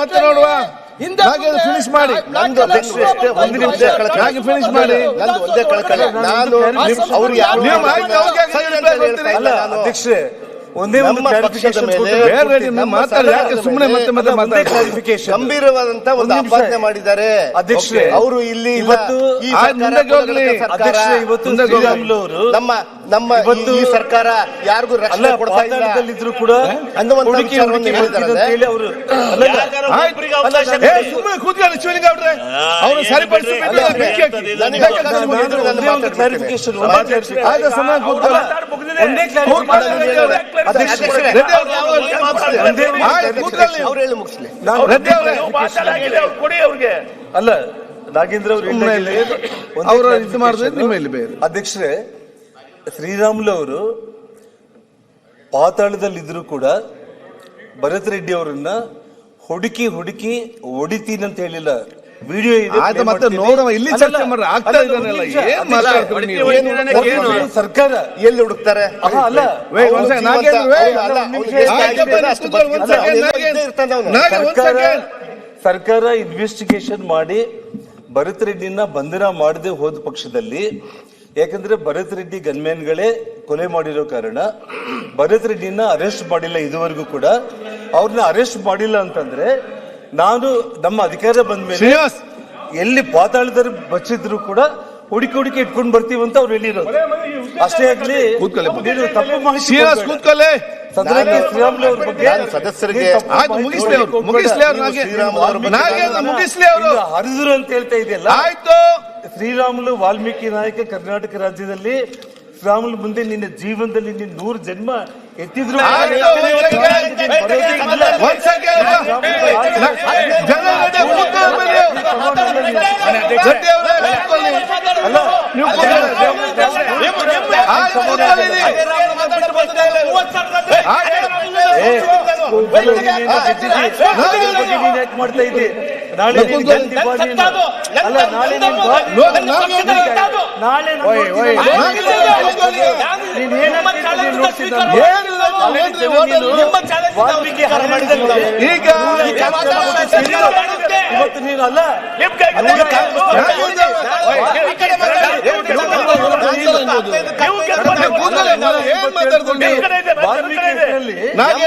ಮತ್ತೆ ನೋಡುವ. ಫಿನಿಶ್ ಮಾಡಿ. ನಂದು ಒಂದು ನಿಮಿಷ ಫಿನಿಶ್ ಮಾಡಿ. ನಂದು ಒಂದೇ ಕಳ್ಕಳಿ. ನಾನು ಅವ್ರು ಅಧ್ಯಕ್ಷರೇ ಒಂದೇ ಒಂದು ಗಂಭೀರವಾದಂತ ಒಂದು ಆಪಾದನೆ ಮಾಡಿದ್ದಾರೆ ಅಧ್ಯಕ್ಷರೇ. ಅವರು ಇಲ್ಲಿ ಇವತ್ತು ನಮ್ಮ ಈ ಸರ್ಕಾರ ಯಾರಿಗೂ ರಕ್ಷಣೆ ಕೊಡ್ತಾ ಇಲ್ಲ ಕೂಡ ಅನ್ನುವಂತ ಅವರು ಸುಮ್ಮನೆ ಕೂತ್ಕೊಳ್ಳಿ ಶಿವಲಿಂಗ ಅವ್ರೆ. ಅವರು ಅಲ್ಲ ನಾಗೇಂದ್ರ ಅವರು ಇದು ಮಾಡಿದ್ರೆ ನಿಮ್ಮಲ್ಲಿ ಬೇರೆ. ಅಧ್ಯಕ್ಷರೇ, ಶ್ರೀರಾಮುಲು ಅವರು ಪಾತಾಳದಲ್ಲಿದ್ರು ಕೂಡ ಭರತ್ ರೆಡ್ಡಿ ಅವರನ್ನ ಹುಡುಕಿ ಹೊಡಿತೀನಿ ಅಂತ ಹೇಳಿಲ್ಲ. ವಿಡಿಯೋ ಇದೆ, ಮತ್ತೆ ನೋಡುವ. ಇಲ್ಲಿ ಚರ್ಚೆ ಮಾಡ್ರೆ ಆಗ್ತಾ ಇದ್ದಾನೆಲ್ಲ. ಸರ್ಕಾರ ಎಲ್ಲಿ ಹುಡುಕ್ತಾರೆ? ಅಲ್ಲ ಸರ್ಕಾರ ಇನ್ವೆಸ್ಟಿಗೇಷನ್ ಮಾಡಿ ಭರತ್ ರೆಡ್ಡಿನ ಬಂಧನ ಮಾಡದೆ ಹೋದ ಪಕ್ಷದಲ್ಲಿ, ಯಾಕಂದ್ರೆ ಭರತ್ ರೆಡ್ಡಿ ಗನ್ಮ್ಯಾನ್ಗಳೇ ಕೊಲೆ ಮಾಡಿರೋ ಕಾರಣ ಭರತ್ ರೆಡ್ಡಿನ ಅರೆಸ್ಟ್ ಮಾಡಿಲ್ಲ ಇದುವರೆಗೂ ಕೂಡ. ಅವ್ರನ್ನ ಅರೆಸ್ಟ್ ಮಾಡಿಲ್ಲ ಅಂತಂದ್ರೆ ನಾನು ನಮ್ಮ ಅಧಿಕಾರ ಬಂದ ಮೇಲೆ ಎಲ್ಲಿ ಪಾತಾಳದಲ್ಲಿ ಬಚ್ಚಿದ್ರು ಕೂಡ ಹುಡುಕಿ ಇಟ್ಕೊಂಡು ಬರ್ತೀವಿ ಅಂತ ಅವ್ರು ಹೇಳಿರೋದು. ಅಷ್ಟೇ ಆಗ್ಲಿ, ತಪ್ಪು ಮಾಹಿತಿ ಶ್ರೀರಾಮುಲು ಅವ್ರ ಬಗ್ಗೆ ಸದಸ್ಯರಿಗೆ ಹರಿದ್ರು ಅಂತ ಹೇಳ್ತಾ ಇದೆಯಲ್ಲ. ಶ್ರೀರಾಮುಲು ವಾಲ್ಮೀಕಿ ನಾಯಕ ಕರ್ನಾಟಕ ರಾಜ್ಯದಲ್ಲಿ ಶ್ರೀರಾಮುಲು ಮುಂದೆ ನಿನ್ನ ಜೀವನದಲ್ಲಿ ನಿನ್ನ 100 ಜನ್ಮ ಎತ್ತಿದ್ರು ಮಾಡ್ತಾ ಇದ್ದೆ. ನಾಳೆ ಇವತ್ತು ನೀನು ಅಲ್ಲ ನಾಗೆ